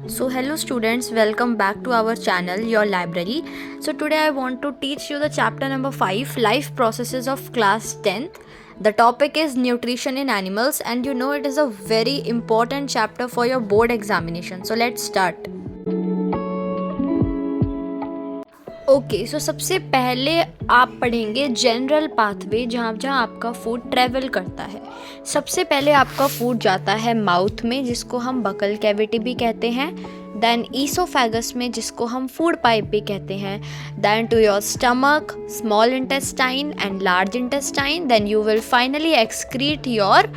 So hello students, welcome back to our channel, your library. So today I want to teach you the chapter number 5, Life Processes of class 10th. The topic is nutrition in animals, and you know it is a very important chapter for your board examination. So let's start. Okay so सबसे पहले आप पढ़ेंगे general pathway, जहाँ जहाँ आपका food travel करता है। सबसे पहले आपका फूड जाता है माउथ में, जिसको हम बकल कैविटी भी कहते हैं, देन ईसोफेगस में, जिसको हम फूड पाइप भी कहते हैं, then to your stomach, small intestine and large intestine, then you will finally excrete your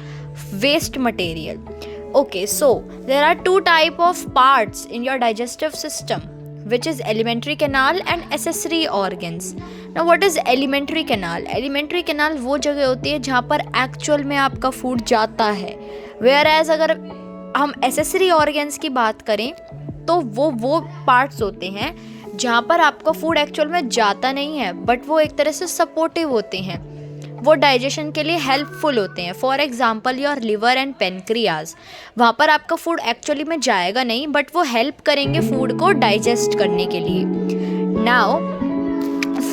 waste material. Okay, so there are two type of parts in your digestive system, which is alimentary canal and accessory organs. Now what is alimentary canal? Alimentary canal वो जगह होती है जहाँ पर actual में आपका food जाता है, whereas अगर हम accessory organs की बात करें तो वो पार्ट्स होते हैं जहाँ पर आपका फूड एक्चुअल में जाता नहीं है, बट वो एक तरह से सपोर्टिव होते हैं, वो डाइजेशन के लिए हेल्पफुल होते हैं। For example your liver and pancreas, वहाँ पर आपका फूड एक्चुअली में जाएगा नहीं, बट वो हेल्प करेंगे फूड को डाइजेस्ट करने के लिए। नाउ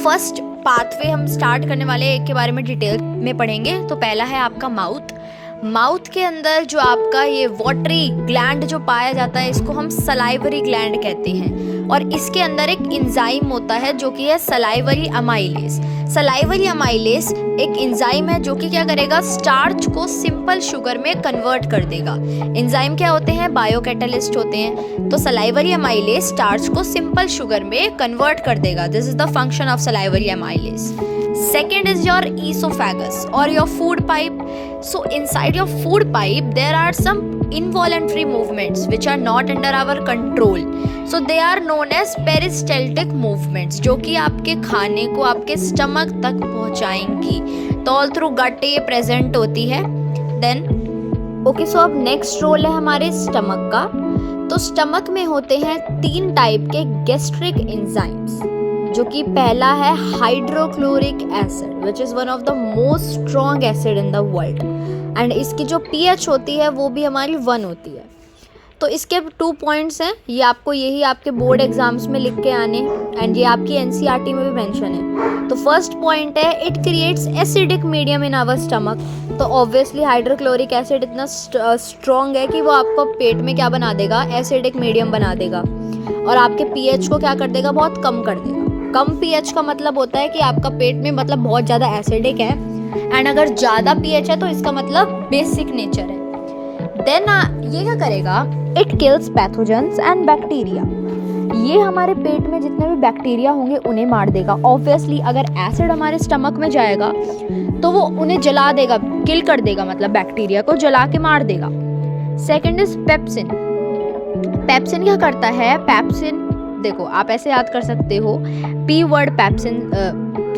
फर्स्ट पाथवे हम स्टार्ट करने वाले एक के बारे में डिटेल में पढ़ेंगे। तो पहला है आपका माउथ। माउथ के अंदर जो आपका ये वाटरी ग्लैंड जो पाया जाता है, इसको हम सलाइवरी ग्लैंड कहते हैं, और इसके अंदर एक एंजाइम होता है जो कि है सलाइवरी अमाइलेज। सलाइवरी अमाइलेज एक एंजाइम है जो कि क्या करेगा, स्टार्च को सिंपल शुगर में कन्वर्ट कर देगा। एंजाइम क्या होते हैं, बायोकैटालिस्ट होते हैं। तो सलाइवरी अमाइलेज स्टार्च को सिंपल शुगर में कन्वर्ट कर देगा। This is the function of salivary amylase. Second is your esophagus or your food pipe. So inside your food pipe there are some involuntary movements which are not under our control. So they are known as peristaltic movements, जो कि आपके खाने को आपके stomach तक पहुंचाएंगी। तो all through गट ये present होती है। देन ओके, सो अब नेक्स्ट रोल है हमारे स्टमक का। तो स्टमक में होते हैं 3 टाइप के गैस्ट्रिक एंजाइम्स, जो कि पहला है hydrochloric acid, which is one of the most strong acid in the world, and इसकी जो pH होती है वो भी हमारी 1 होती है। तो इसके 2 पॉइंट्स हैं, ये आपको यही आपके बोर्ड एग्जाम्स में लिख के आने, एंड ये आपकी NCERT में भी मेंशन है। तो फर्स्ट पॉइंट है, it creates acidic medium in our stomach. तो ऑब्वियसली हाइड्रोक्लोरिक एसिड इतना स्ट्रॉन्ग है कि वो आपको पेट में क्या बना देगा, एसिडिक मीडियम बना देगा, और आपके pH को क्या कर देगा, बहुत कम कर देगा। कम pH का मतलब होता है कि आपका पेट में मतलब बहुत ज़्यादा एसिडिक है, एंड अगर ज़्यादा pH है तो इसका मतलब बेसिक नेचर है। देन ये क्या करेगा, it kills pathogens and bacteria. ये हमारे पेट में जितने भी बैक्टीरिया होंगे उन्हें मार देगा। ऑब्वियसली अगर एसिड हमारे स्टमक में जाएगा तो वो उन्हें जला देगा, किल कर देगा, मतलब बैक्टीरिया को जला के मार देगा। Second is pepsin. पेप्सिन क्या करता है, पेप्सिन देखो आप ऐसे याद कर सकते हो, पी वर्ड पेप्सिन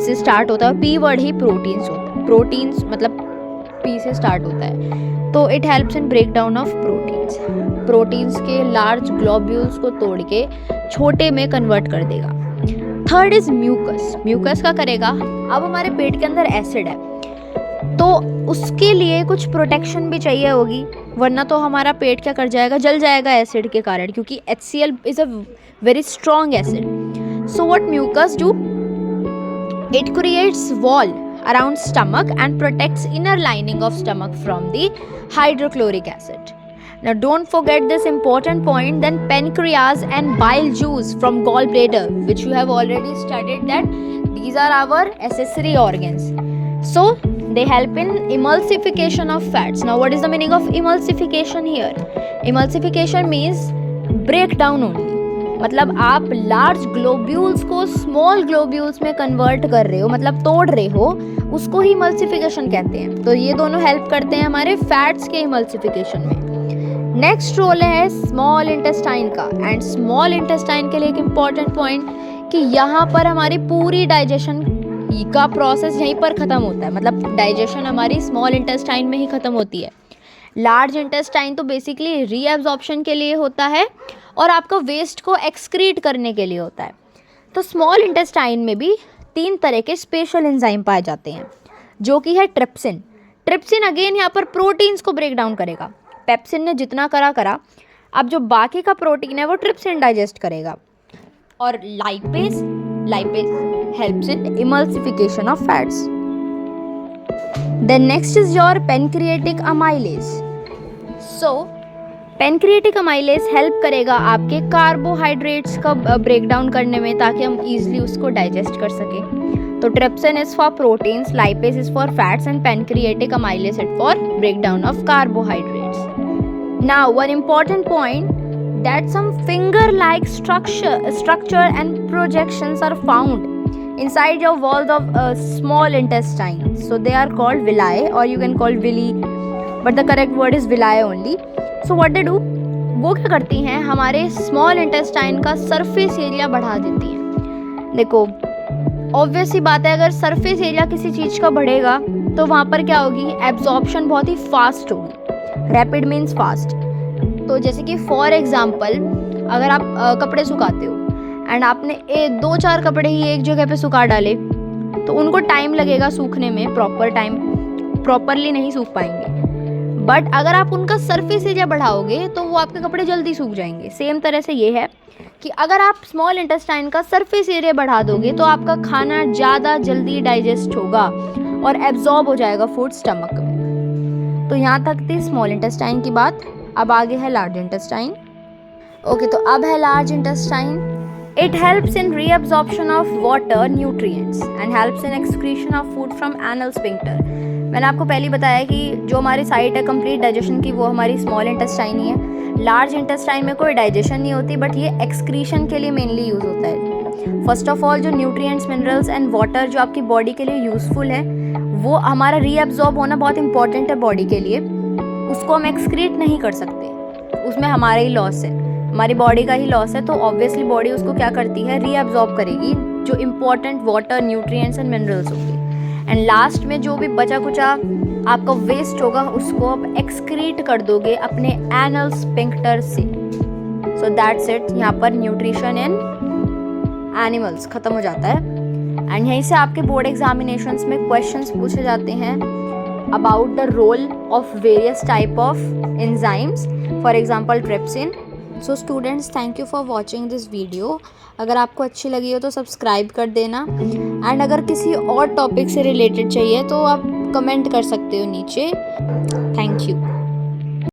से स्टार्ट होता है, पी वर्ड ही प्रोटीन्स होता है। प्रोटीन्स मतलब पी से स्टार्ट होता है। तो it helps in break down of proteins. Proteins के लार्ज ग्लोब्यूल्स को तोड़ के छोटे में कन्वर्ट कर देगा। Third is mucus. म्यूकस का करेगा, अब हमारे पेट के अंदर एसिड है तो उसके लिए कुछ प्रोटेक्शन भी चाहिए होगी, वरना तो हमारा पेट क्या कर जाएगा, जल जाएगा एसिड के कारण, क्योंकि HCl is a very strong acid. So what mucus do? It creates wall around stomach and protects inner lining of stomach from the hydrochloric acid. Now don't forget this important point. Then pancreas and bile juice from gallbladder, which you have already studied, that these are our accessory organs. So they help in emulsification of fats. Now what is the meaning of emulsification here? Emulsification means break down only. मतलब आप large globules को small globules में convert कर रहे हो, मतलब तोड़ रहे हो, उसको ही इमल्सिफिकेशन कहते हैं। तो ये दोनों हेल्प करते हैं हमारे फैट्स के इमल्सिफिकेशन में। नेक्स्ट रोल है स्मॉल इंटेस्टाइन का, एंड स्मॉल इंटेस्टाइन के लिए एक इम्पॉर्टेंट पॉइंट कि यहाँ पर हमारी पूरी डाइजेशन का प्रोसेस यहीं पर ख़त्म होता है, मतलब डाइजेशन हमारी स्मॉल इंटेस्टाइन में ही ख़त्म होती है। लार्ज इंटेस्टाइन तो बेसिकली रीएब्जॉर्प्शन के लिए होता है और आपका वेस्ट को एक्सक्रीट करने के लिए होता है। तो स्मॉल इंटेस्टाइन में भी 3 तरह के स्पेशल एंजाइम पाए जाते हैं, जो कि है ट्रिप्सिन। ट्रिप्सिन अगेन यहाँ पर प्रोटीन्स को ब्रेक डाउन करेगा। पेप्सिन ने जितना करा, अब जो बाकी का प्रोटीन है वो ट्रिप्सिन डाइजेस्ट करेगा। और lipase helps in emulsification of fats. Then next is your pancreatic amylase. So pancreatic amylase help करेगा आपके कार्बोहाइड्रेट्स का ब्रेकडाउन करने में, ताकि हम इजीली उसको डाइजेस्ट कर सकें। तो trypsin is for proteins, lipase is for fats and pancreatic amylase is for breakdown of carbohydrates. Now one important point, that some finger-like structure and projections are found inside your walls of small intestine. So they are called villi, or you can call villi, but the correct word is villi only. So what they do, वो क्या करती हैं, हमारे small intestine का surface area बढ़ा देती हैं। देखो ऑब्वियस सी बात है, अगर सरफेस एरिया किसी चीज़ का बढ़ेगा तो वहाँ पर क्या होगी, एब्जॉर्प्शन बहुत ही फास्ट होगी। Rapid means fast. तो जैसे कि फॉर एग्जांपल अगर आप कपड़े सुखाते हो एंड आपने 2-4 कपड़े ही एक जगह पे सुखा डाले, तो उनको टाइम लगेगा सूखने में, प्रॉपरली नहीं सूख पाएंगे। बट अगर आप उनका सरफेस एरिया बढ़ाओगे तो वो आपके कपड़े जल्दी सूख जाएंगे। सेम तरह से ये है कि अगर आप स्मॉल इंटेस्टाइन का सरफेस एरिया बढ़ा दोगे तो आपका खाना ज़्यादा जल्दी डाइजेस्ट होगा और एब्जॉर्ब हो जाएगा फूड स्टमक में। तो यहाँ तक थी स्मॉल इंटेस्टाइन की बात। अब आगे है लार्ज इंटेस्टाइन। ओके, तो अब है large intestine. It helps in reabsorption of water, nutrients and helps in excretion of food from anal sphincter. मैंने आपको पहले बताया कि जो हमारी साइट है कंप्लीट डाइजेशन की, वो हमारी स्मॉल इंटेस्टाइन ही है। लार्ज इंटेस्टाइन में कोई डाइजेशन नहीं होती, बट ये एक्सक्रीशन के लिए मेनली यूज़ होता है। फर्स्ट ऑफ ऑल जो न्यूट्रिएंट्स, मिनरल्स एंड वाटर जो आपकी बॉडी के लिए यूज़फुल है, वो हमारा रीअब्जॉर्ब होना बहुत इंपॉर्टेंट है बॉडी के लिए। उसको हम एक्सक्रीट नहीं कर सकते, उसमें हमारा ही लॉस है, हमारी बॉडी का ही लॉस है। तो ऑब्वियसली बॉडी उसको क्या करती है, रीअब्जॉर्ब करेगी जो important water, nutrients and minerals होंगे। एंड लास्ट में जो भी बचा कुचा आपका वेस्ट होगा उसको आप एक्सक्रीट कर दोगे अपने एनल स्फिंक्टर से। So that's it. यहाँ पर न्यूट्रिशन इन एनिमल्स खत्म हो जाता है। एंड यहीं से आपके बोर्ड एग्जामिनेशंस में क्वेश्चंस पूछे जाते हैं about the role of various type of enzymes, for example trypsin. So students, thank you for watching this video. अगर आपको अच्छी लगी हो तो सब्सक्राइब कर देना, एंड अगर किसी और टॉपिक से रिलेटेड चाहिए तो आप कमेंट कर सकते हो नीचे। Thank you.